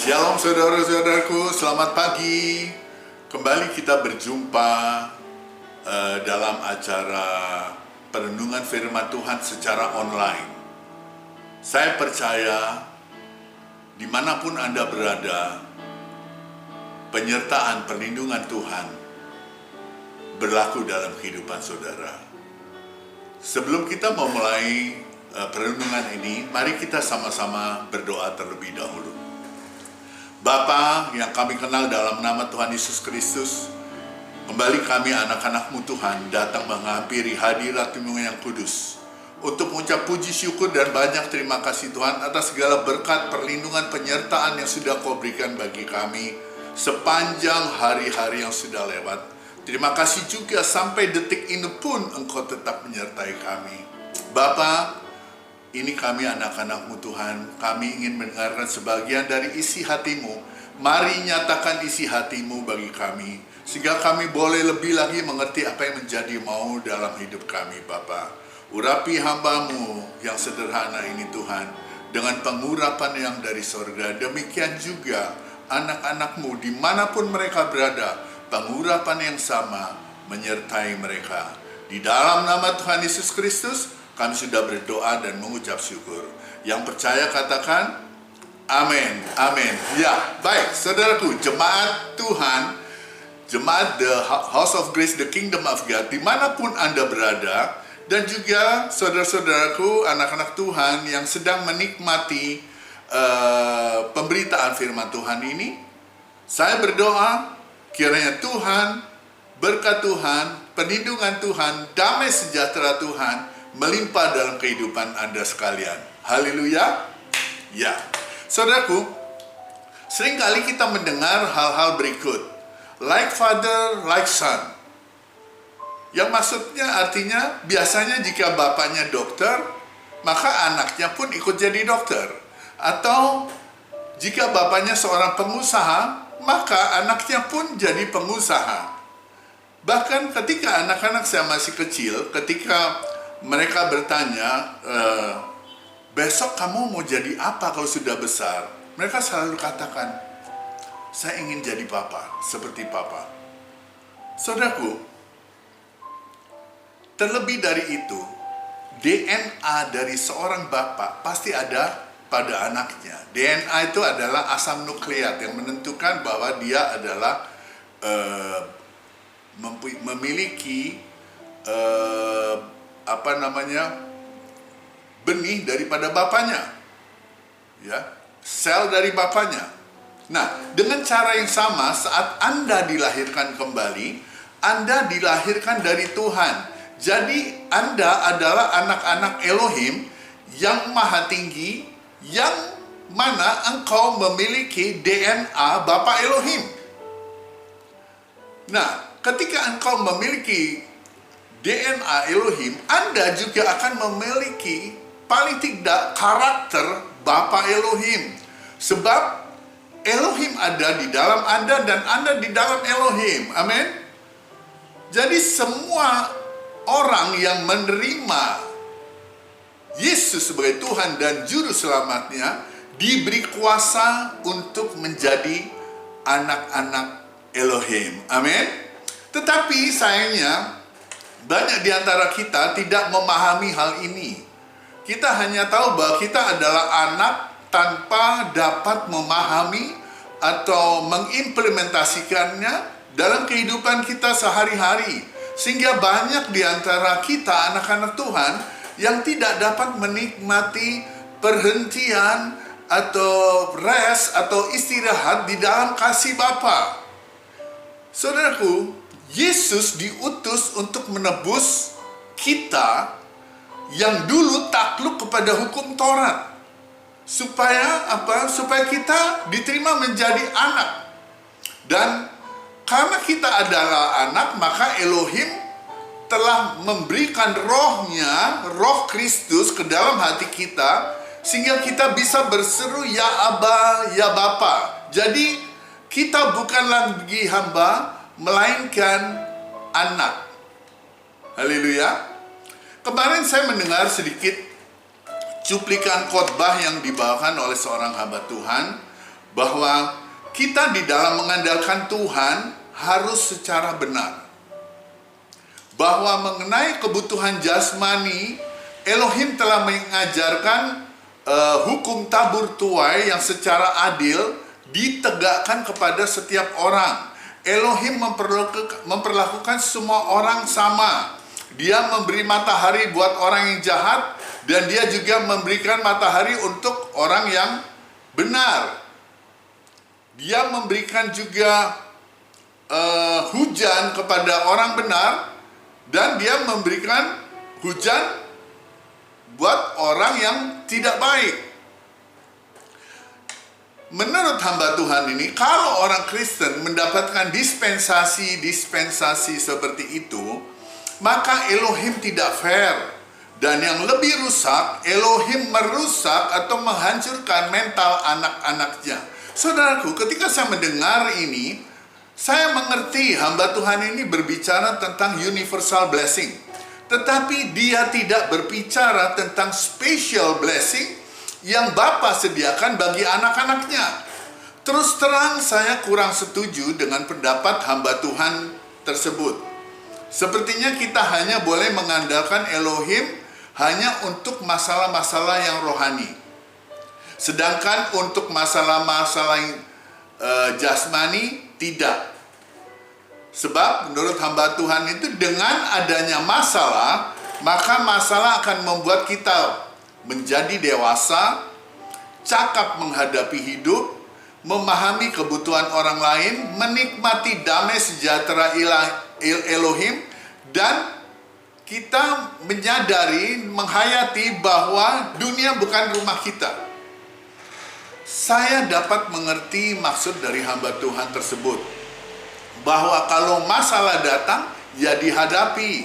Shalom saudara-saudaraku, selamat pagi. Kembali kita berjumpa dalam acara perenungan firman Tuhan secara online. Saya percaya dimanapun Anda berada, penyertaan perlindungan Tuhan berlaku dalam kehidupan saudara. Sebelum kita memulai perenungan ini, mari kita sama-sama berdoa terlebih dahulu. Bapa yang kami kenal dalam nama Tuhan Yesus Kristus, kembali kami anak-anak-Mu Tuhan datang menghampiri hadirat-Mu yang kudus untuk mengucap puji syukur dan banyak terima kasih Tuhan atas segala berkat, perlindungan, penyertaan yang sudah Kau berikan bagi kami sepanjang hari-hari yang sudah lewat. Terima kasih juga sampai detik ini pun Engkau tetap menyertai kami. Bapa, ini kami anak-anak-Mu Tuhan, kami ingin mendengarkan sebagian dari isi hati-Mu. Mari nyatakan isi hati-Mu bagi kami, sehingga kami boleh lebih lagi mengerti apa yang menjadi mau dalam hidup kami, Bapa. Urapi hamba-Mu yang sederhana ini Tuhan, dengan pengurapan yang dari sorga. Demikian juga anak-anak-Mu dimanapun mereka berada, pengurapan yang sama menyertai mereka. Di dalam nama Tuhan Yesus Kristus, kami sudah berdoa dan mengucap syukur. Yang percaya katakan, amin, amin. Ya, baik, saudaraku, jemaat Tuhan, jemaat The House of Grace, The Kingdom of God, dimanapun Anda berada, dan juga saudara-saudaraku, anak-anak Tuhan yang sedang menikmati pemberitaan firman Tuhan ini, saya berdoa, kiranya Tuhan, berkat Tuhan, perlindungan Tuhan, damai sejahtera Tuhan, melimpah dalam kehidupan Anda sekalian. Haleluya. Ya, saudaraku, seringkali kita mendengar hal-hal berikut. Like father, like son. Yang maksudnya artinya, biasanya jika bapaknya dokter, maka anaknya pun ikut jadi dokter. Atau jika bapaknya seorang pengusaha, maka anaknya pun jadi pengusaha. Bahkan ketika anak-anak saya masih kecil, ketika mereka bertanya, besok kamu mau jadi apa kalau sudah besar? Mereka selalu katakan, saya ingin jadi papa, seperti papa. Saudaraku, terlebih dari itu, DNA dari seorang bapak pasti ada pada anaknya. DNA itu adalah asam nukleat yang menentukan bahwa dia adalah memiliki benih daripada bapaknya, ya, sel dari bapaknya. Nah, dengan cara yang sama, saat Anda dilahirkan kembali, Anda dilahirkan dari Tuhan. Jadi Anda adalah anak-anak Elohim yang maha tinggi, yang mana engkau memiliki DNA Bapa Elohim. Nah, ketika engkau memiliki DNA Elohim, Anda juga akan memiliki paling tidak karakter Bapa Elohim. Sebab Elohim ada di dalam Anda dan Anda di dalam Elohim. Amin. Jadi semua orang yang menerima Yesus sebagai Tuhan dan Juru Selamatnya diberi kuasa untuk menjadi anak-anak Elohim. Amin. Tetapi sayangnya, banyak di antara kita tidak memahami hal ini. Kita hanya tahu bahwa kita adalah anak tanpa dapat memahami atau mengimplementasikannya dalam kehidupan kita sehari-hari. Sehingga banyak di antara kita, anak-anak Tuhan, yang tidak dapat menikmati perhentian atau rest atau istirahat di dalam kasih Bapa. Saudaraku, Yesus diutus untuk menebus kita yang dulu takluk kepada hukum Taurat. Supaya apa? Supaya kita diterima menjadi anak. Dan karena kita adalah anak, maka Elohim telah memberikan rohnya, roh Kristus ke dalam hati kita, sehingga kita bisa berseru, ya Aba, ya Bapa. Jadi kita bukan lagi hamba, melainkan anak. Haleluya. Kemarin saya mendengar sedikit cuplikan khotbah yang dibawakan oleh seorang hamba Tuhan bahwa kita di dalam mengandalkan Tuhan harus secara benar. Bahwa mengenai kebutuhan jasmani, Elohim telah mengajarkan hukum tabur tuai yang secara adil ditegakkan kepada setiap orang. Elohim memperlakukan semua orang sama. Dia memberi matahari buat orang yang jahat, dan dia juga memberikan matahari untuk orang yang benar. Dia memberikan juga hujan kepada orang benar, dan dia memberikan hujan buat orang yang tidak baik. Menurut hamba Tuhan ini, kalau orang Kristen mendapatkan dispensasi seperti itu, maka Elohim tidak fair. Dan yang lebih rusak, Elohim merusak atau menghancurkan mental anak-anaknya. Saudaraku, ketika saya mendengar ini, saya mengerti hamba Tuhan ini berbicara tentang universal blessing. Tetapi dia tidak berbicara tentang special blessing yang Bapa sediakan bagi anak-anaknya. Terus terang saya kurang setuju dengan pendapat hamba Tuhan tersebut. Sepertinya kita hanya boleh mengandalkan Elohim hanya untuk masalah-masalah yang rohani. Sedangkan untuk masalah-masalah yang jasmani, tidak. Sebab menurut hamba Tuhan itu dengan adanya masalah, maka masalah akan membuat kita menjadi dewasa, cakap menghadapi hidup, memahami kebutuhan orang lain, menikmati damai sejahtera Elohim, dan kita menyadari, menghayati bahwa dunia bukan rumah kita. Saya dapat mengerti maksud dari hamba Tuhan tersebut, bahwa kalau masalah datang, ya dihadapi.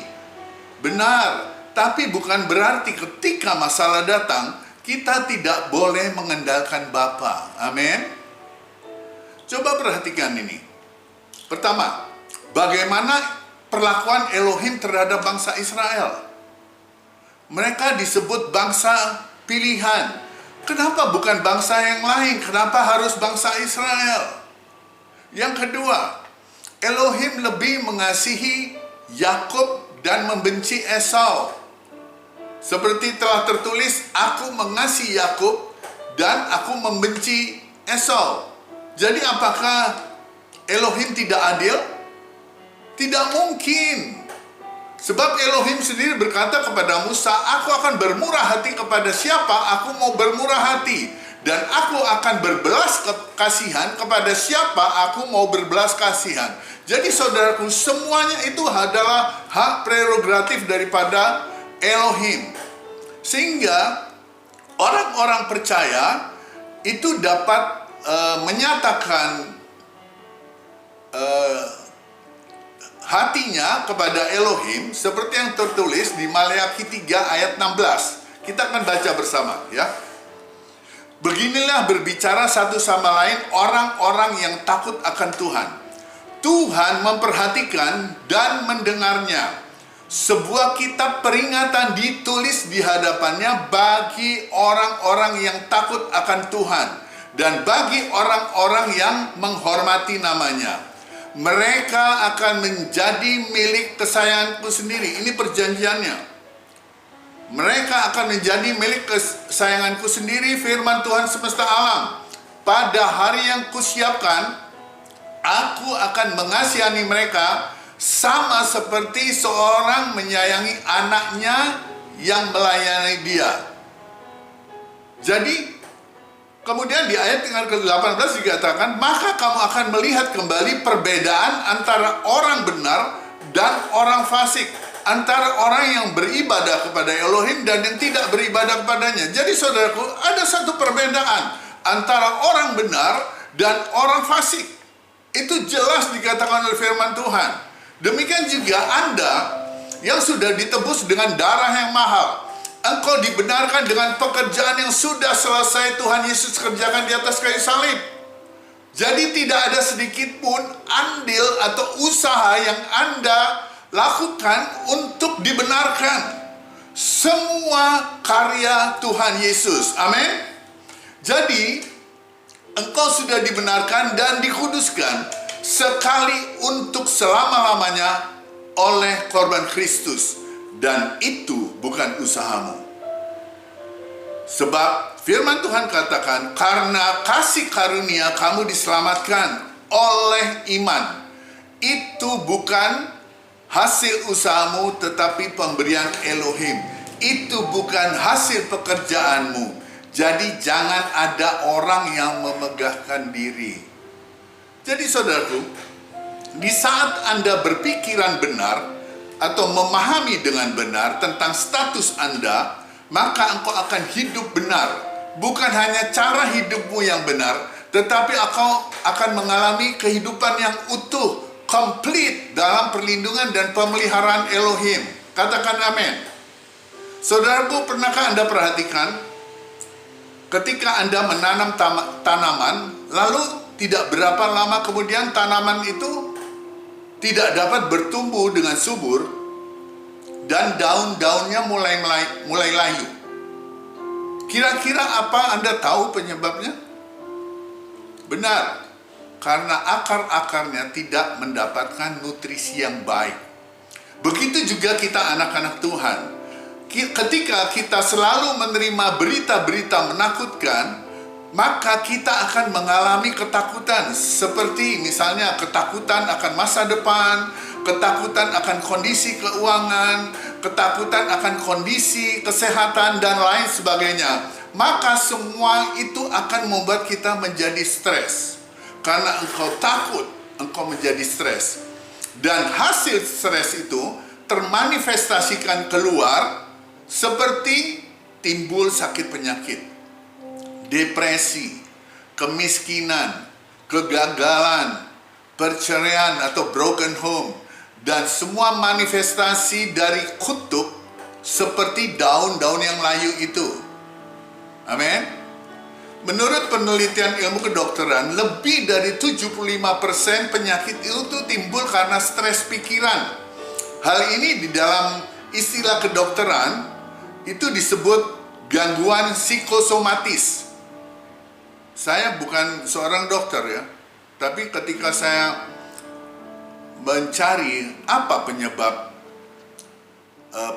Benar, tapi bukan berarti ketika masalah datang, kita tidak boleh mengandalkan Bapa. Amin. Coba perhatikan ini. Pertama, bagaimana perlakuan Elohim terhadap bangsa Israel? Mereka disebut bangsa pilihan. Kenapa bukan bangsa yang lain? Kenapa harus bangsa Israel? Yang kedua, Elohim lebih mengasihi Yakub dan membenci Esau. Seperti telah tertulis, aku mengasihi Yakub dan aku membenci Esau. Jadi apakah Elohim tidak adil? Tidak mungkin. Sebab Elohim sendiri berkata kepada Musa, aku akan bermurah hati kepada siapa aku mau bermurah hati. Dan aku akan berbelas kasihan kepada siapa aku mau berbelas kasihan. Jadi saudaraku, semuanya itu adalah hak prerogatif daripada Elohim. Sehingga orang-orang percaya itu dapat menyatakan hatinya kepada Elohim seperti yang tertulis di Maleakhi 3 ayat 16. Kita akan baca bersama ya. Beginilah berbicara satu sama lain orang-orang yang takut akan Tuhan. Tuhan memperhatikan dan mendengarnya. Sebuah kitab peringatan ditulis di hadapannya bagi orang-orang yang takut akan Tuhan dan bagi orang-orang yang menghormati namanya. Mereka akan menjadi milik kesayanganku sendiri. Ini perjanjiannya. Mereka akan menjadi milik kesayanganku sendiri, firman Tuhan semesta alam. Pada hari yang kusiapkan, aku akan mengasihani mereka sama seperti seorang menyayangi anaknya yang melayani dia. Jadi, kemudian di ayat yang ke-18 dikatakan, maka kamu akan melihat kembali perbedaan antara orang benar dan orang fasik, antara orang yang beribadah kepada Elohim dan yang tidak beribadah kepadanya. Jadi saudaraku, ada satu perbedaan antara orang benar dan orang fasik. Itu jelas dikatakan oleh firman Tuhan. Demikian juga Anda yang sudah ditebus dengan darah yang mahal. Engkau dibenarkan dengan pekerjaan yang sudah selesai Tuhan Yesus kerjakan di atas kayu salib. Jadi tidak ada sedikit pun andil atau usaha yang Anda lakukan untuk dibenarkan. Semua karya Tuhan Yesus. Amin. Jadi engkau sudah dibenarkan dan dikuduskan sekali untuk selama-lamanya oleh korban Kristus, dan itu bukan usahamu. Sebab firman Tuhan katakan, karena kasih karunia kamu diselamatkan oleh iman. Itu bukan hasil usahamu, tetapi pemberian Elohim. Itu bukan hasil pekerjaanmu. Jadi jangan ada orang yang memegahkan diri. Jadi saudaraku, di saat Anda berpikiran benar atau memahami dengan benar tentang status Anda, maka engkau akan hidup benar. Bukan hanya cara hidupmu yang benar, tetapi engkau akan mengalami kehidupan yang utuh, komplit dalam perlindungan dan pemeliharaan Elohim. Katakan amin. Saudaraku, pernahkah Anda perhatikan ketika Anda menanam tanaman, lalu tidak berapa lama kemudian tanaman itu tidak dapat bertumbuh dengan subur dan daun-daunnya mulai layu. Kira-kira apa Anda tahu penyebabnya? Benar, karena akar-akarnya tidak mendapatkan nutrisi yang baik. Begitu juga kita anak-anak Tuhan. Ketika kita selalu menerima berita-berita menakutkan, maka kita akan mengalami ketakutan, seperti misalnya ketakutan akan masa depan, ketakutan akan kondisi keuangan, ketakutan akan kondisi kesehatan, dan lain sebagainya. Maka semua itu akan membuat kita menjadi stres. Karena engkau takut, engkau menjadi stres. Dan hasil stres itu termanifestasikan keluar seperti timbul sakit penyakit, depresi, kemiskinan, kegagalan, perceraian atau broken home, dan semua manifestasi dari kutuk seperti daun-daun yang layu itu. Amin. Menurut penelitian ilmu kedokteran, lebih dari 75% penyakit itu timbul karena stres pikiran. Hal ini di dalam istilah kedokteran itu disebut gangguan psikosomatis. Saya bukan seorang dokter ya, tapi ketika saya mencari apa penyebab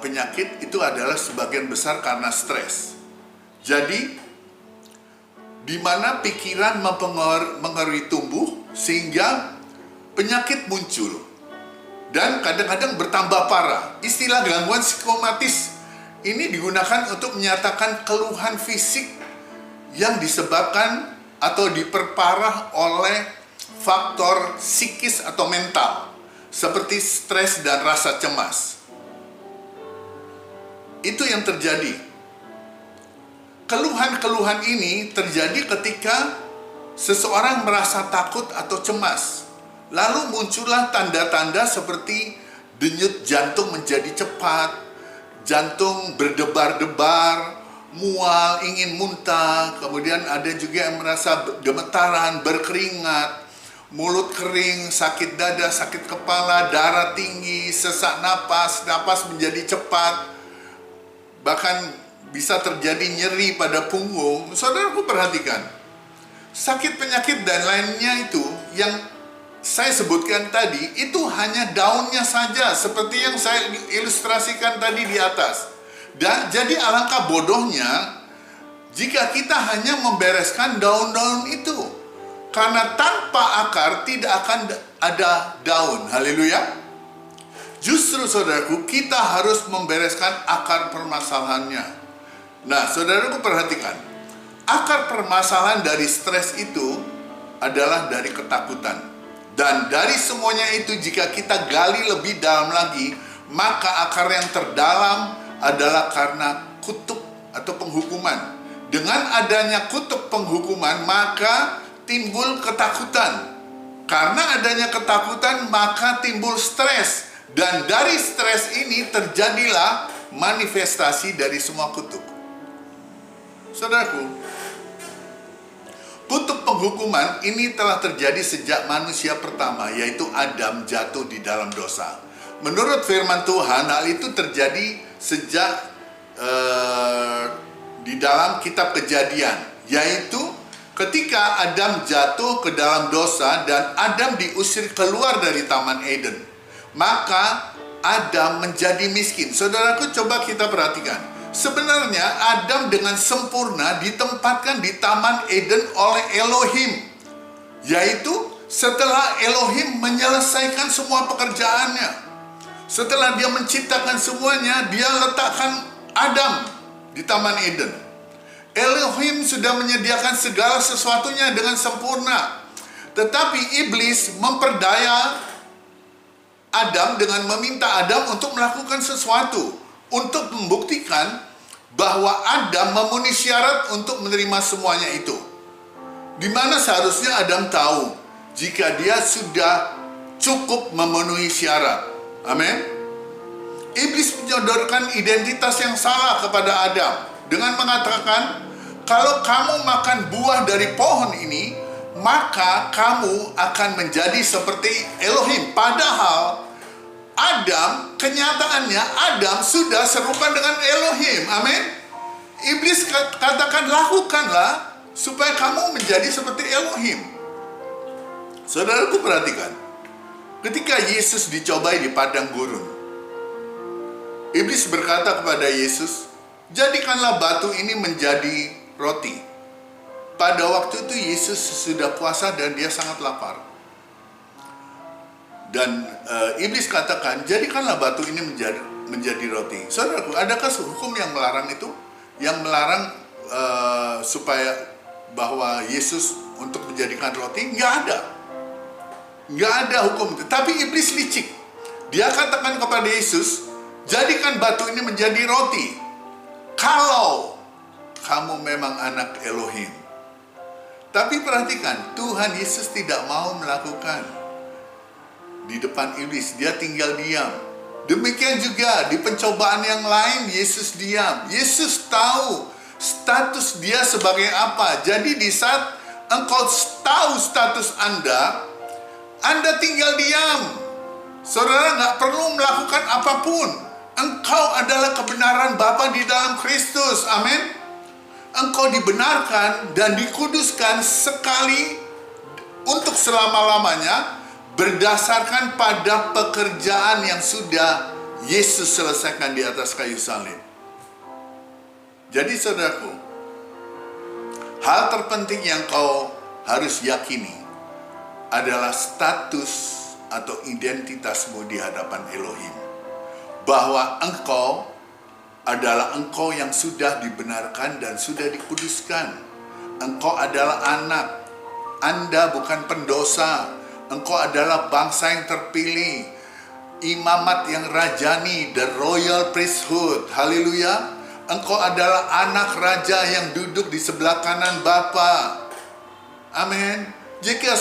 penyakit, itu adalah sebagian besar karena stres. Jadi di mana pikiran mempengaruhi tubuh sehingga penyakit muncul dan kadang-kadang bertambah parah. Istilah gangguan psikosomatis ini digunakan untuk menyatakan keluhan fisik yang disebabkan atau diperparah oleh faktor psikis atau mental, seperti stres dan rasa cemas. Itu yang terjadi. Keluhan-keluhan ini terjadi ketika seseorang merasa takut atau cemas. Lalu muncullah tanda-tanda seperti denyut jantung menjadi cepat, jantung berdebar-debar, mual, ingin muntah, kemudian ada juga yang merasa gemetaran, berkeringat, mulut kering, sakit dada, sakit kepala, darah tinggi, sesak napas, napas menjadi cepat, bahkan bisa terjadi nyeri pada punggung. Saudaraku perhatikan, sakit penyakit dan lainnya itu yang saya sebutkan tadi, itu hanya daunnya saja, seperti yang saya ilustrasikan tadi di atas. Dan jadi alangkah bodohnya jika kita hanya membereskan daun-daun itu, karena tanpa akar tidak akan ada daun. Haleluya. Justru saudaraku, kita harus membereskan akar permasalahannya. Nah, saudaraku perhatikan, akar permasalahan dari stres itu adalah dari ketakutan. Dan dari semuanya itu, jika kita gali lebih dalam lagi, maka akar yang terdalam adalah karena kutuk atau penghukuman. Dengan adanya kutuk penghukuman, maka timbul ketakutan. Karena adanya ketakutan, maka timbul stres. Dan dari stres ini terjadilah manifestasi dari semua kutuk. Saudaraku, kutuk penghukuman ini telah terjadi sejak manusia pertama, yaitu Adam, jatuh di dalam dosa. Menurut firman Tuhan, hal itu terjadi sejak di dalam kitab Kejadian, yaitu Ketika Adam jatuh ke dalam dosa dan Adam diusir keluar dari Taman Eden, maka Adam menjadi miskin. Saudaraku, coba kita perhatikan. Sebenarnya Adam dengan sempurna ditempatkan di Taman Eden oleh Elohim. Yaitu setelah Elohim menyelesaikan semua pekerjaannya. Setelah dia menciptakan semuanya, dia letakkan Adam di Taman Eden. Elohim sudah menyediakan segala sesuatunya dengan sempurna. Tetapi iblis memperdaya Adam dengan meminta Adam untuk melakukan sesuatu, untuk membuktikan bahwa Adam memenuhi syarat untuk menerima semuanya itu. Di mana seharusnya Adam tahu jika dia sudah cukup memenuhi syarat. Amin. Iblis menyodorkan identitas yang salah kepada Adam dengan mengatakan, kalau kamu makan buah dari pohon ini, maka kamu akan menjadi seperti Elohim. Padahal Adam, kenyataannya Adam sudah serupa dengan Elohim. Amin. Iblis katakan, lakukanlah supaya kamu menjadi seperti Elohim. Saudaraku, perhatikan. Ketika Yesus dicobai di padang gurun, iblis berkata kepada Yesus, jadikanlah batu ini menjadi roti. Pada waktu itu Yesus sudah puasa dan dia sangat lapar. Dan iblis katakan, jadikanlah batu ini menjadi roti. Saudaraku, adakah hukum yang melarang itu? Yang melarang supaya bahwa Yesus untuk menjadikan roti? Nggak ada. Nggak ada hukum itu. Tapi iblis licik. Dia katakan kepada Yesus, jadikan batu ini menjadi roti. Kalau kamu memang anak Elohim. Tapi perhatikan, Tuhan Yesus tidak mau melakukan di depan iblis. Dia tinggal diam. Demikian juga di pencobaan yang lain, Yesus diam. Yesus tahu status dia sebagai apa. Jadi di saat engkau tahu status Anda tinggal diam. Saudara nggak perlu melakukan apapun. Engkau adalah kebenaran Bapa di dalam Kristus. Amin. Engkau dibenarkan dan dikuduskan sekali untuk selama-lamanya berdasarkan pada pekerjaan yang sudah Yesus selesaikan di atas kayu salib. Jadi saudaraku, hal terpenting yang kau harus yakini adalah status atau identitasmu di hadapan Elohim. Bahwa engkau adalah engkau yang sudah dibenarkan dan sudah dikuduskan. Engkau adalah anak. Anda bukan pendosa. Engkau adalah bangsa yang terpilih. Imamat yang rajani, the royal priesthood. Haleluya. Engkau adalah anak raja yang duduk di sebelah kanan Bapa. Amin. Jika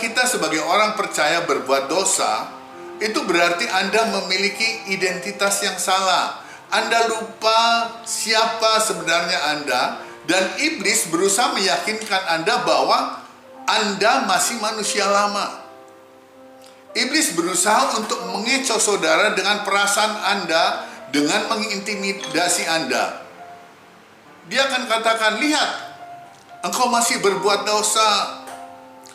kita sebagai orang percaya berbuat dosa, itu berarti Anda memiliki identitas yang salah. Anda lupa siapa sebenarnya Anda, dan iblis berusaha meyakinkan Anda bahwa Anda masih manusia lama. Iblis berusaha untuk mengecoh saudara dengan perasaan Anda, dengan mengintimidasi Anda. Dia akan katakan, lihat, engkau masih berbuat dosa.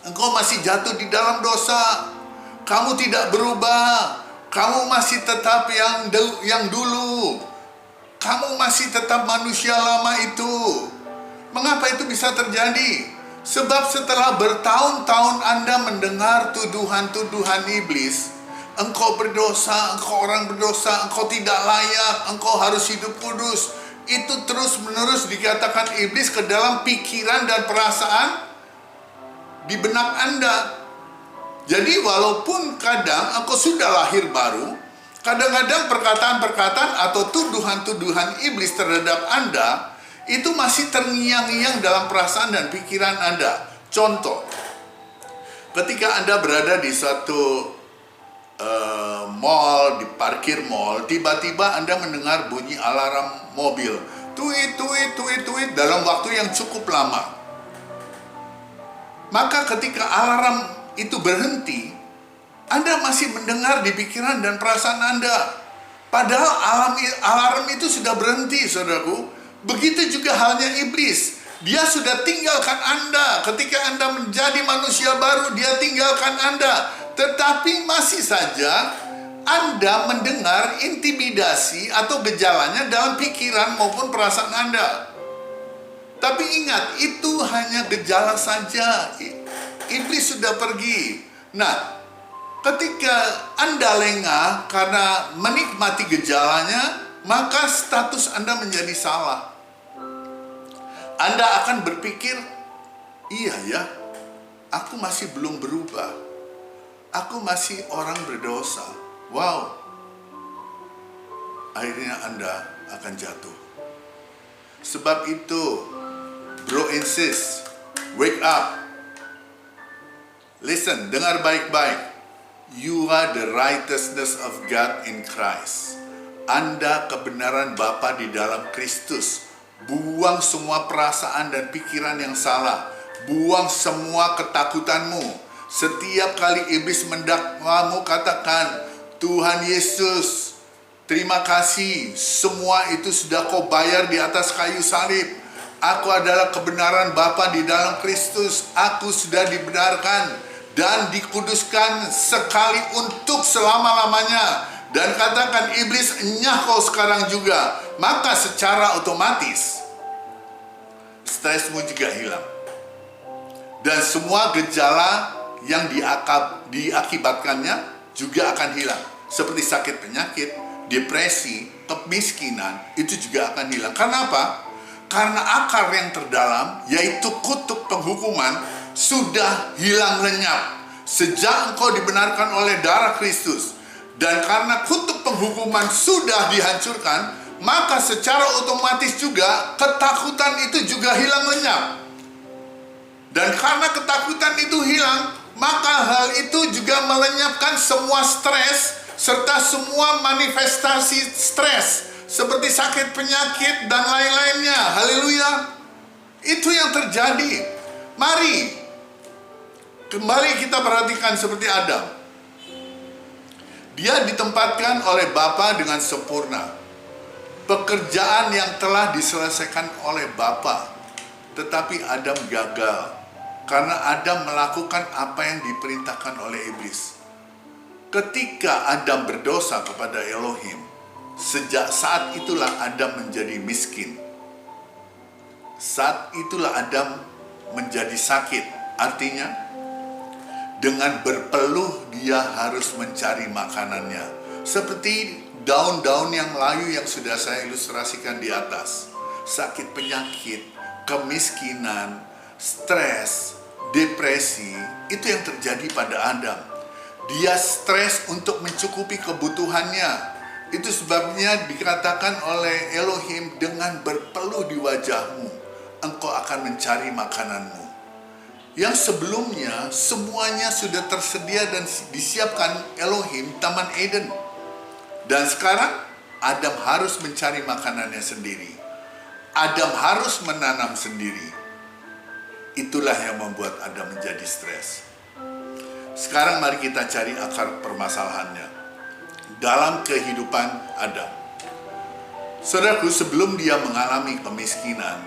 Engkau masih jatuh di dalam dosa. Kamu tidak berubah. Kamu masih tetap yang dulu. Kamu masih tetap manusia lama itu. Mengapa itu bisa terjadi? Sebab setelah bertahun-tahun Anda mendengar tuduhan-tuduhan iblis, engkau berdosa, engkau orang berdosa, engkau tidak layak, engkau harus hidup kudus. Itu terus-menerus dikatakan iblis ke dalam pikiran dan perasaan di benak Anda. Jadi walaupun kadang engkau sudah lahir baru, kadang-kadang perkataan-perkataan atau tuduhan-tuduhan iblis terhadap Anda itu masih terngiang-ngiang dalam perasaan dan pikiran Anda. Contoh, ketika Anda berada di suatu mall, di parkir mall, tiba-tiba Anda mendengar bunyi alarm mobil. Tuit, tuit, tuit, tuit dalam waktu yang cukup lama. Maka ketika alarm itu berhenti, Anda masih mendengar di pikiran dan perasaan Anda. Padahal alarm itu sudah berhenti, saudaraku. Begitu juga halnya iblis. Dia sudah tinggalkan Anda. Ketika Anda menjadi manusia baru, dia tinggalkan Anda. Tetapi masih saja Anda mendengar intimidasi atau gejalanya dalam pikiran maupun perasaan Anda. Tapi ingat, itu hanya gejala saja. Iblis sudah pergi. Nah, ketika Anda lengah karena menikmati gejalanya, maka status Anda menjadi salah. Anda akan berpikir, iya ya, aku masih belum berubah. Aku masih orang berdosa. Wow. Akhirnya Anda akan jatuh. Sebab itu, bro and sis, wake up. Listen, dengar baik-baik. You are the righteousness of God in Christ. Anda kebenaran Bapa di dalam Kristus. Buang semua perasaan dan pikiran yang salah. Buang semua ketakutanmu. Setiap kali iblis mendakwamu, katakan, Tuhan Yesus, terima kasih. Semua itu sudah kau bayar di atas kayu salib. Aku adalah kebenaran Bapa di dalam Kristus. Aku sudah dibenarkan dan dikuduskan sekali untuk selama-lamanya. Dan katakan, iblis, enyah kau sekarang juga. Maka secara otomatis stresmu juga hilang. Dan semua gejala yang diakibatkannya juga akan hilang. Seperti sakit penyakit, depresi, kemiskinan, itu juga akan hilang. Karena apa? Karena akar yang terdalam, yaitu kutuk penghukuman, sudah hilang lenyap. Sejak engkau dibenarkan oleh darah Kristus. Dan karena kutuk penghukuman sudah dihancurkan, maka secara otomatis juga ketakutan itu juga hilang lenyap. Dan karena ketakutan itu hilang, maka hal itu juga melenyapkan semua stres serta semua manifestasi stres seperti sakit penyakit dan lain-lainnya. Haleluya. Itu yang terjadi. Mari kembali kita perhatikan seperti Adam. Dia ditempatkan oleh Bapa dengan sempurna. Pekerjaan yang telah diselesaikan oleh Bapa. Tetapi Adam gagal. Karena Adam melakukan apa yang diperintahkan oleh iblis. Ketika Adam berdosa kepada Elohim, sejak saat itulah Adam menjadi miskin. Saat itulah Adam menjadi sakit. Artinya, dengan berpeluh dia harus mencari makanannya. Seperti daun-daun yang layu yang sudah saya ilustrasikan di atas. Sakit penyakit, kemiskinan, stres, depresi, itu yang terjadi pada Adam. Dia stres untuk mencukupi kebutuhannya. Itu sebabnya dikatakan oleh Elohim, dengan berpeluh di wajahmu, engkau akan mencari makananmu. Yang sebelumnya semuanya sudah tersedia dan disiapkan Elohim, Taman Eden. Dan sekarang Adam harus mencari makanannya sendiri. Adam harus menanam sendiri. Itulah yang membuat Adam menjadi stres. Sekarang mari kita cari akar permasalahannya dalam kehidupan Adam. Saudaraku, sebelum dia mengalami kemiskinan,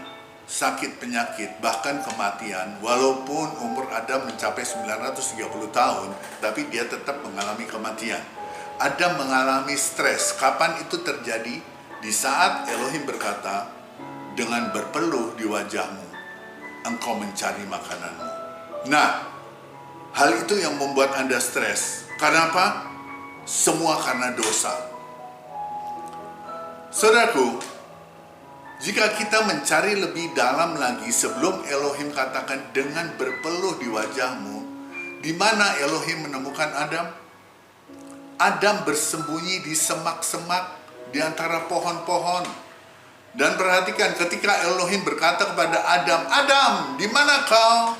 sakit penyakit, bahkan kematian, walaupun umur Adam mencapai 930 tahun, tapi dia tetap mengalami kematian. Adam mengalami stres. Kapan itu terjadi? Di saat Elohim berkata, dengan berpeluh di wajahmu, engkau mencari makananmu. Nah, hal itu yang membuat Anda stres. Karena apa? Semua karena dosa. Saudaraku, jika kita mencari lebih dalam lagi sebelum Elohim katakan dengan berpeluh di wajahmu, di mana Elohim menemukan Adam? Adam bersembunyi di semak-semak di antara pohon-pohon. Dan perhatikan ketika Elohim berkata kepada Adam, Adam, di mana kau?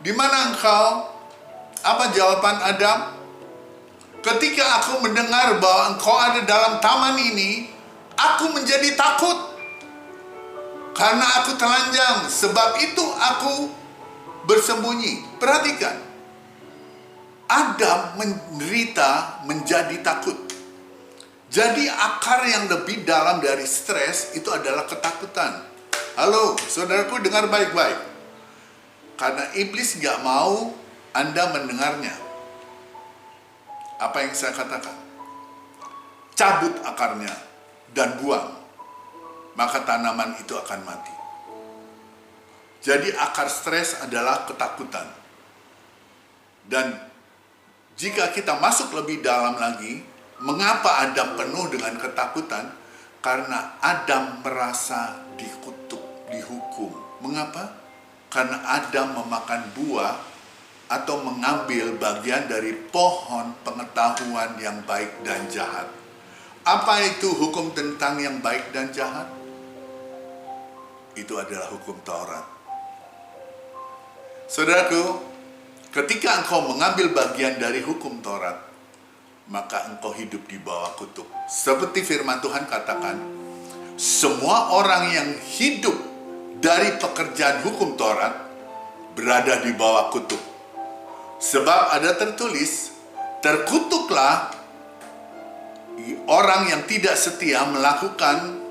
Di mana engkau? Apa jawaban Adam? Ketika aku mendengar bahwa engkau ada dalam taman ini, aku menjadi takut. Karena aku telanjang, sebab itu aku bersembunyi. Perhatikan, Adam menderita menjadi takut. Jadi akar yang lebih dalam dari stres itu adalah ketakutan. Halo, saudaraku, dengar baik-baik. Karena iblis nggak mau Anda mendengarnya. Apa yang saya katakan? Cabut akarnya dan buang, maka tanaman itu akan mati. Jadi akar stres adalah ketakutan. Dan jika kita masuk lebih dalam lagi, mengapa Adam penuh dengan ketakutan? Karena Adam merasa dikutuk, dihukum. Mengapa? Karena Adam memakan buah atau mengambil bagian dari pohon pengetahuan yang baik dan jahat. Apa itu hukum tentang yang baik dan jahat? Itu adalah hukum Taurat. Saudaraku, ketika engkau mengambil bagian dari hukum Taurat, maka engkau hidup di bawah kutuk. Seperti firman Tuhan katakan, semua orang yang hidup dari pekerjaan hukum Taurat berada di bawah kutuk. Sebab ada tertulis, terkutuklah orang yang tidak setia melakukan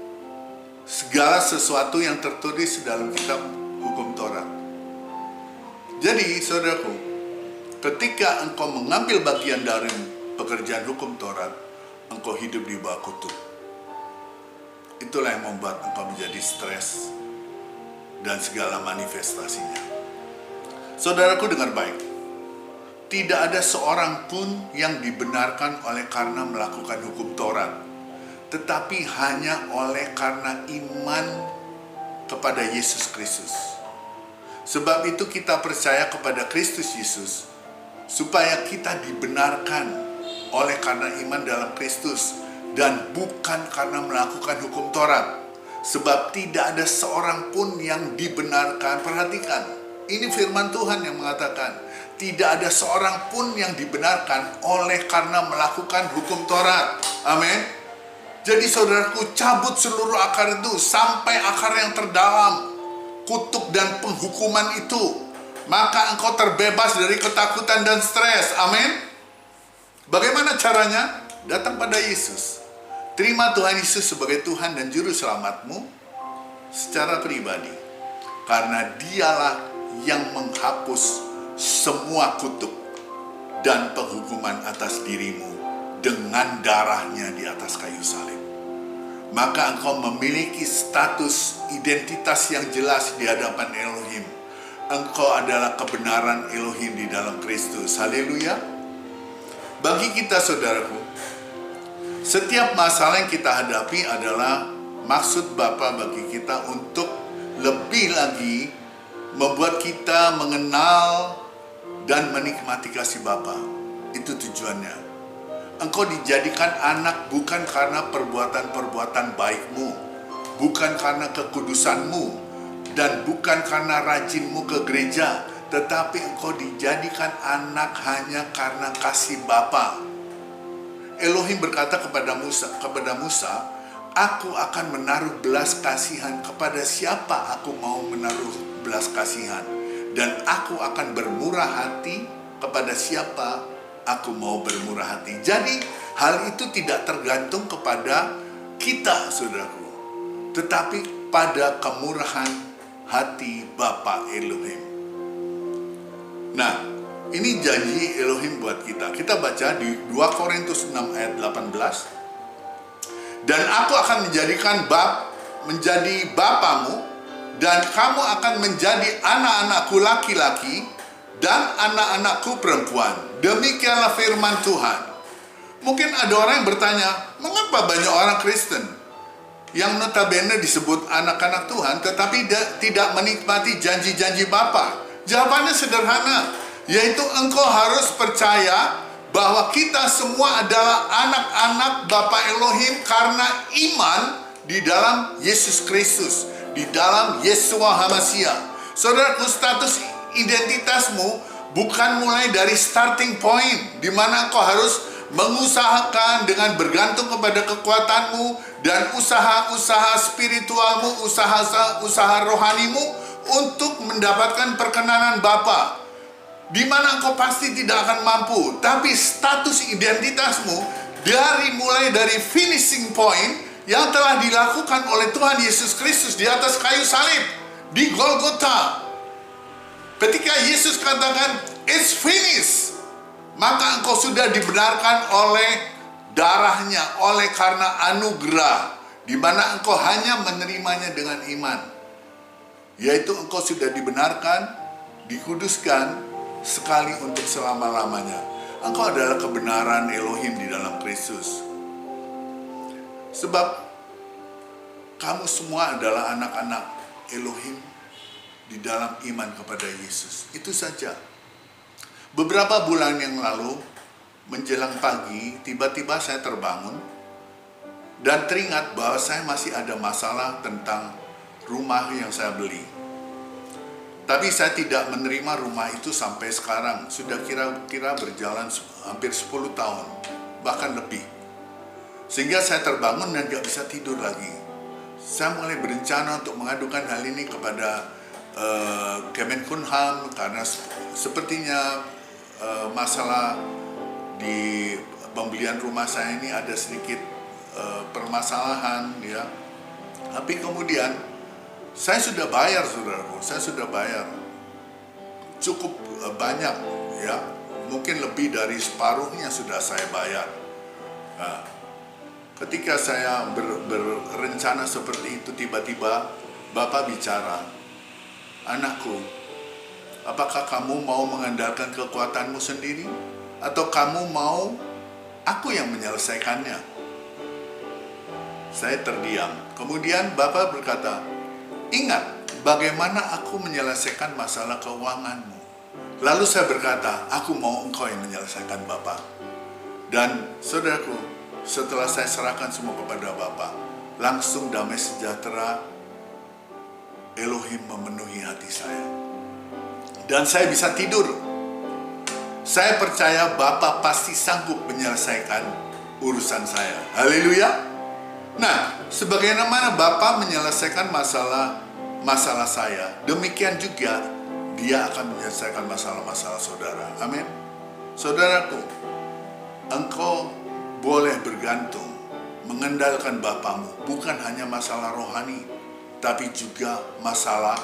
segala sesuatu yang tertulis dalam kitab hukum Taurat. Jadi, saudaraku, ketika engkau mengambil bagian dari pekerjaan hukum Taurat, engkau hidup di bawah kutuk. Itulah yang membuat engkau menjadi stres dan segala manifestasinya. Saudaraku, dengar baik. Tidak ada seorang pun yang dibenarkan oleh karena melakukan hukum Taurat, tetapi hanya oleh karena iman kepada Yesus Kristus. Sebab itu kita percaya kepada Kristus Yesus, supaya kita dibenarkan oleh karena iman dalam Kristus, dan bukan karena melakukan hukum Taurat. Sebab tidak ada seorang pun yang dibenarkan. Perhatikan, ini firman Tuhan yang mengatakan, tidak ada seorang pun yang dibenarkan oleh karena melakukan hukum Taurat. Amin. Jadi saudaraku, cabut seluruh akar itu sampai akar yang terdalam, kutuk dan penghukuman itu, maka engkau terbebas dari ketakutan dan stres. Amin. Bagaimana caranya? Datang pada Yesus. Terima Tuhan Yesus sebagai Tuhan dan Juru Selamatmu secara pribadi. Karena dialah yang menghapus semua kutuk dan penghukuman atas dirimu dengan darahnya di atas kayu salib. Maka engkau memiliki status identitas yang jelas di hadapan Elohim. Engkau adalah kebenaran Elohim di dalam Kristus. Haleluya. Bagi kita, saudaraku, setiap masalah yang kita hadapi adalah maksud Bapa bagi kita untuk lebih lagi membuat kita mengenal dan menikmati kasih Bapa. Itu tujuannya. Engkau dijadikan anak bukan karena perbuatan-perbuatan baikmu, bukan karena kekudusanmu, dan bukan karena rajinmu ke gereja, tetapi engkau dijadikan anak hanya karena kasih Bapa. Elohim berkata kepada Musa, aku akan menaruh belas kasihan kepada siapa aku mau menaruh belas kasihan, dan aku akan bermurah hati kepada siapa aku mau bermurah hati. Jadi hal itu tidak tergantung kepada kita, saudaraku, tetapi pada kemurahan hati Bapa Elohim. Nah, ini janji Elohim buat kita. Kita baca di 2 Korintus 6 ayat 18. Dan aku akan menjadi bapamu, dan kamu akan menjadi anak-anakku laki-laki dan anak-anakku perempuan. Demikianlah firman Tuhan. Mungkin ada orang yang bertanya, mengapa banyak orang Kristen yang notabene disebut anak-anak Tuhan, tetapi tidak menikmati janji-janji Bapa? Jawabannya sederhana, yaitu engkau harus percaya bahwa kita semua adalah anak-anak Bapa Elohim karena iman di dalam Yesus Kristus, di dalam Yeshua HaMashiach. Saudaraku, status identitasmu bukan mulai dari starting point, di mana engkau harus mengusahakan dengan bergantung kepada kekuatanmu dan usaha-usaha spiritualmu, usaha rohanimu untuk mendapatkan perkenanan Bapa, di mana engkau pasti tidak akan mampu. Tapi status identitasmu mulai dari finishing point, yang telah dilakukan oleh Tuhan Yesus Kristus di atas kayu salib di Golgota. Ketika Yesus katakan it's finished, maka engkau sudah dibenarkan oleh darahnya, oleh karena anugerah, di mana engkau hanya menerimanya dengan iman, yaitu engkau sudah dibenarkan, dikuduskan sekali untuk selama-lamanya. Engkau adalah kebenaran Elohim di dalam Kristus. Sebab kamu semua adalah anak-anak Elohim di dalam iman kepada Yesus. Itu saja. Beberapa bulan yang lalu, menjelang pagi, tiba-tiba saya terbangun dan teringat bahwa saya masih ada masalah tentang rumah yang saya beli. Tapi saya tidak menerima rumah itu sampai sekarang. Sudah kira-kira berjalan hampir 10 tahun, bahkan lebih. Sehingga saya terbangun dan gak bisa tidur lagi. Saya mulai berencana untuk mengadukan hal ini kepada Kemenkumham, karena sepertinya masalah di pembelian rumah saya ini ada sedikit permasalahan, ya. Tapi kemudian saya sudah bayar, saudaraku. Saya sudah bayar cukup banyak, ya. Mungkin lebih dari separuhnya sudah saya bayar. Nah, ketika saya berencana seperti itu, tiba-tiba Bapak bicara, anakku, apakah kamu mau mengandalkan kekuatanmu sendiri? Atau kamu mau aku yang menyelesaikannya? Saya terdiam. Kemudian Bapak berkata, ingat bagaimana aku menyelesaikan masalah keuanganmu. Lalu saya berkata, aku mau engkau yang menyelesaikan Bapak. Dan saudaraku, setelah saya serahkan semua kepada Bapak, langsung damai sejahtera Elohim memenuhi hati saya. Dan saya bisa tidur. Saya percaya Bapak pasti sanggup menyelesaikan urusan saya. Haleluya. Nah, sebagaimana Bapak menyelesaikan masalah saya, demikian juga Dia akan menyelesaikan masalah-masalah saudara. Amin. Saudaraku, engkau boleh bergantung, mengandalkan Bapamu, bukan hanya masalah rohani, tapi juga masalah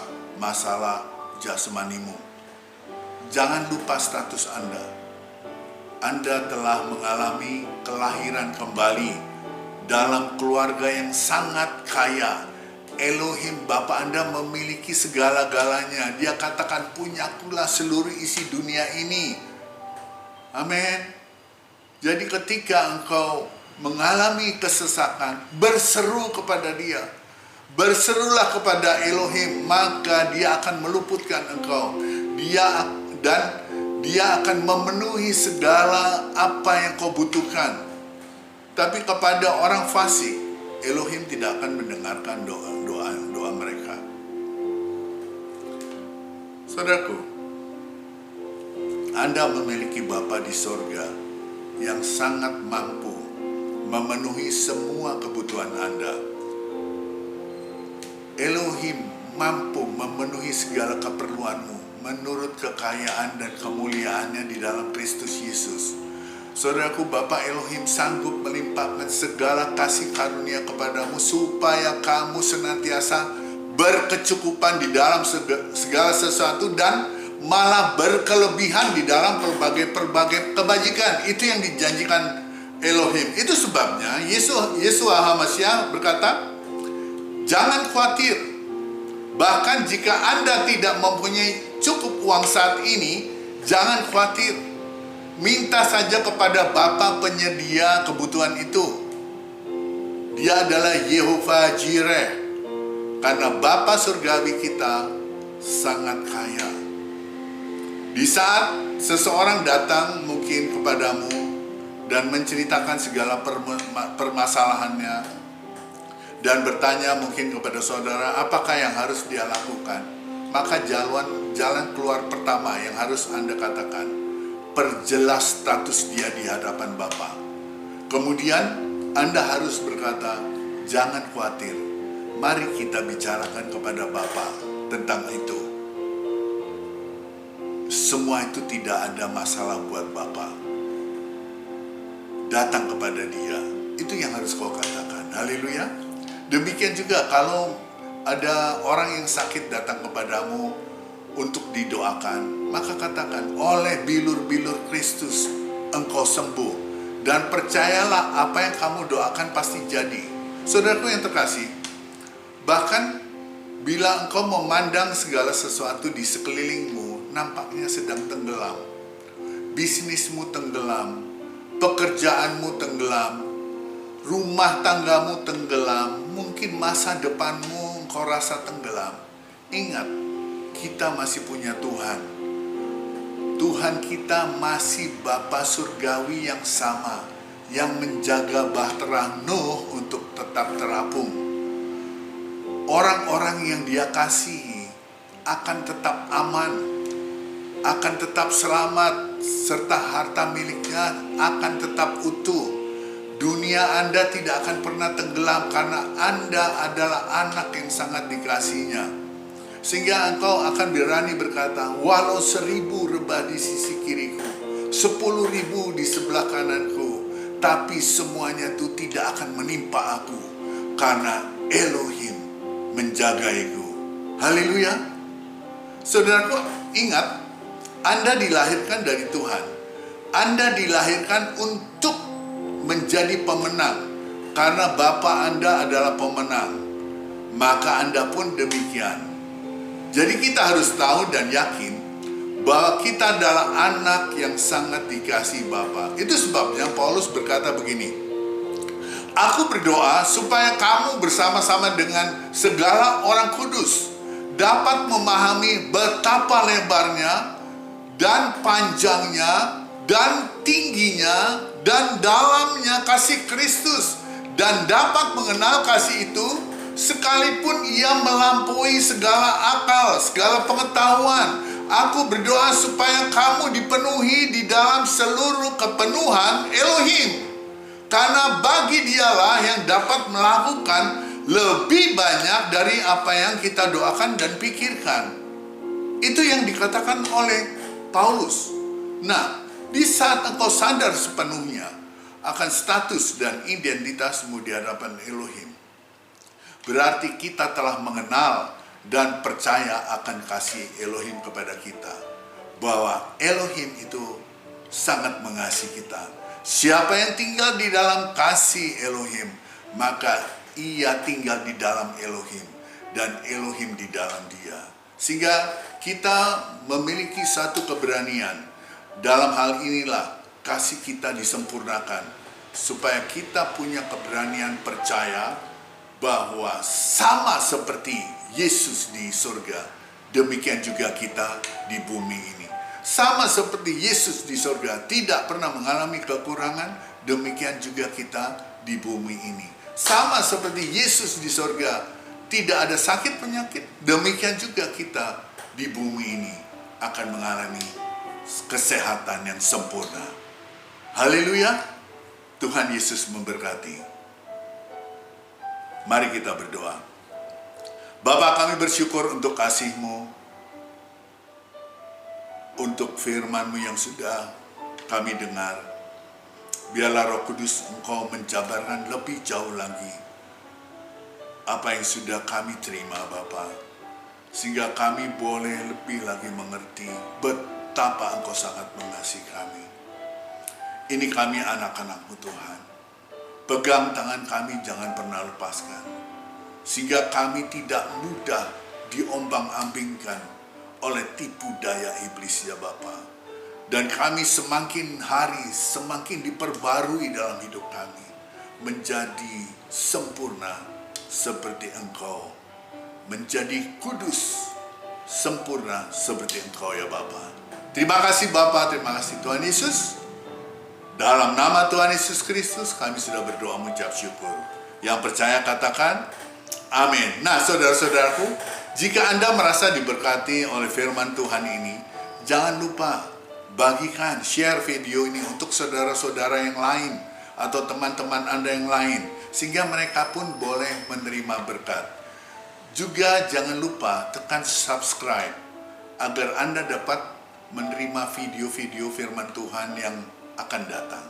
jasmanimu. Jangan lupa status Anda. Anda telah mengalami kelahiran kembali dalam keluarga yang sangat kaya. Elohim Bapa Anda memiliki segala-galanya. Dia katakan, punyakulah seluruh isi dunia ini. Amin. Jadi ketika engkau mengalami kesesakan, berseru kepada Dia. Berserulah kepada Elohim, maka Dia akan meluputkan engkau. Dia akan memenuhi segala apa yang kau butuhkan. Tapi kepada orang fasik, Elohim tidak akan mendengarkan doa mereka. Saudaraku, Anda memiliki Bapa di sorga yang sangat mampu memenuhi semua kebutuhan Anda. Elohim mampu memenuhi segala keperluanmu menurut kekayaan dan kemuliaannya di dalam Kristus Yesus. Saudaraku, Bapa Elohim sanggup melimpahkan segala kasih karunia kepadamu supaya kamu senantiasa berkecukupan di dalam segala sesuatu dan malah berkelebihan di dalam berbagai kebajikan. Itu yang dijanjikan Elohim. Itu sebabnya Yesus HaMashiach berkata, jangan khawatir. Bahkan jika Anda tidak mempunyai cukup uang saat ini, jangan khawatir. Minta saja kepada Bapa penyedia kebutuhan itu. Dia adalah Yehovah Jireh. Karena Bapa surgawi kita sangat kaya. Di saat seseorang datang mungkin kepadamu dan menceritakan segala permasalahannya, dan bertanya mungkin kepada saudara, apakah yang harus dia lakukan? Maka jalan keluar pertama yang harus Anda katakan, perjelas status dia di hadapan Bapa. Kemudian Anda harus berkata, jangan khawatir, mari kita bicarakan kepada Bapa tentang itu. Semua itu tidak ada masalah buat Bapa. Datang kepada Dia, itu yang harus kau katakan. Haleluya. Demikian juga kalau ada orang yang sakit datang kepadamu untuk didoakan, maka katakan, oleh bilur-bilur Kristus engkau sembuh, dan percayalah apa yang kamu doakan pasti jadi. Saudaraku yang terkasih, bahkan bila engkau memandang segala sesuatu di sekelilingmu nampaknya sedang tenggelam, bisnismu tenggelam, pekerjaanmu tenggelam, rumah tanggamu tenggelam, mungkin masa depanmu engkau rasa tenggelam. Ingat, kita masih punya Tuhan. Tuhan kita masih Bapa Surgawi yang sama, yang menjaga bahtera Nuh untuk tetap terapung. Orang-orang yang Dia kasihi akan tetap aman, akan tetap selamat, serta harta miliknya akan tetap utuh. Dunia Anda tidak akan pernah tenggelam karena Anda adalah anak yang sangat dikasihinya. Sehingga engkau akan berani berkata, walau 1000 rebah di sisi kiriku, 10.000 di sebelah kananku, tapi semuanya itu tidak akan menimpa aku, karena Elohim menjagaiku. Haleluya. Saudaraku, ingat, Anda dilahirkan dari Tuhan. Anda dilahirkan untuk menjadi pemenang, karena Bapa Anda adalah pemenang, maka Anda pun demikian. Jadi kita harus tahu dan yakin bahwa kita adalah anak yang sangat dikasihi Bapa. Itu sebabnya Paulus berkata begini, aku berdoa supaya kamu bersama-sama dengan segala orang kudus dapat memahami betapa lebarnya dan panjangnya dan tingginya dan dalamnya kasih Kristus, dan dapat mengenal kasih itu sekalipun ia melampaui segala akal, segala pengetahuan. Aku berdoa supaya kamu dipenuhi di dalam seluruh kepenuhan Elohim, karena bagi Dialah yang dapat melakukan lebih banyak dari apa yang kita doakan dan pikirkan. Itu yang dikatakan oleh Paulus. Nah, di saat engkau sadar sepenuhnya akan status dan identitasmu di hadapan Elohim, berarti kita telah mengenal dan percaya akan kasih Elohim kepada kita, bahwa Elohim itu sangat mengasihi kita. Siapa yang tinggal di dalam kasih Elohim, maka ia tinggal di dalam Elohim, dan Elohim di dalam dia. Sehingga kita memiliki satu keberanian. Dalam hal inilah kasih kita disempurnakan, supaya kita punya keberanian percaya bahwa sama seperti Yesus di surga, demikian juga kita di bumi ini. Sama seperti Yesus di surga tidak pernah mengalami kekurangan, demikian juga kita di bumi ini. Sama seperti Yesus di surga tidak ada sakit penyakit, demikian juga kita di bumi ini akan mengalami kesehatan yang sempurna. Haleluya. Tuhan Yesus memberkati. Mari kita berdoa. Bapa, kami bersyukur untuk kasih-Mu, untuk firman-Mu yang sudah kami dengar. Biarlah Roh Kudus Engkau menjabarkan lebih jauh lagi apa yang sudah kami terima, Bapa, sehingga kami boleh lebih lagi mengerti betapa Engkau sangat mengasihi kami. Ini kami anak-anak-Mu, Tuhan. Pegang tangan kami, jangan pernah lepaskan, sehingga kami tidak mudah diombang-ambingkan oleh tipu daya iblis, ya Bapa. Dan kami semakin hari semakin diperbarui dalam hidup kami, menjadi sempurna seperti Engkau, menjadi kudus, sempurna seperti Engkau, ya Bapa. Terima kasih Bapa, terima kasih Tuhan Yesus. Dalam nama Tuhan Yesus Kristus kami sudah berdoa mengucap syukur. Yang percaya katakan amin. Nah, saudara-saudaraku, jika Anda merasa diberkati oleh firman Tuhan ini, jangan lupa bagikan, share video ini untuk saudara-saudara yang lain atau teman-teman Anda yang lain, sehingga mereka pun boleh menerima berkat. Juga jangan lupa tekan subscribe agar Anda dapat menerima video-video firman Tuhan yang akan datang.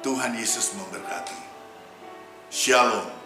Tuhan Yesus memberkati. Shalom.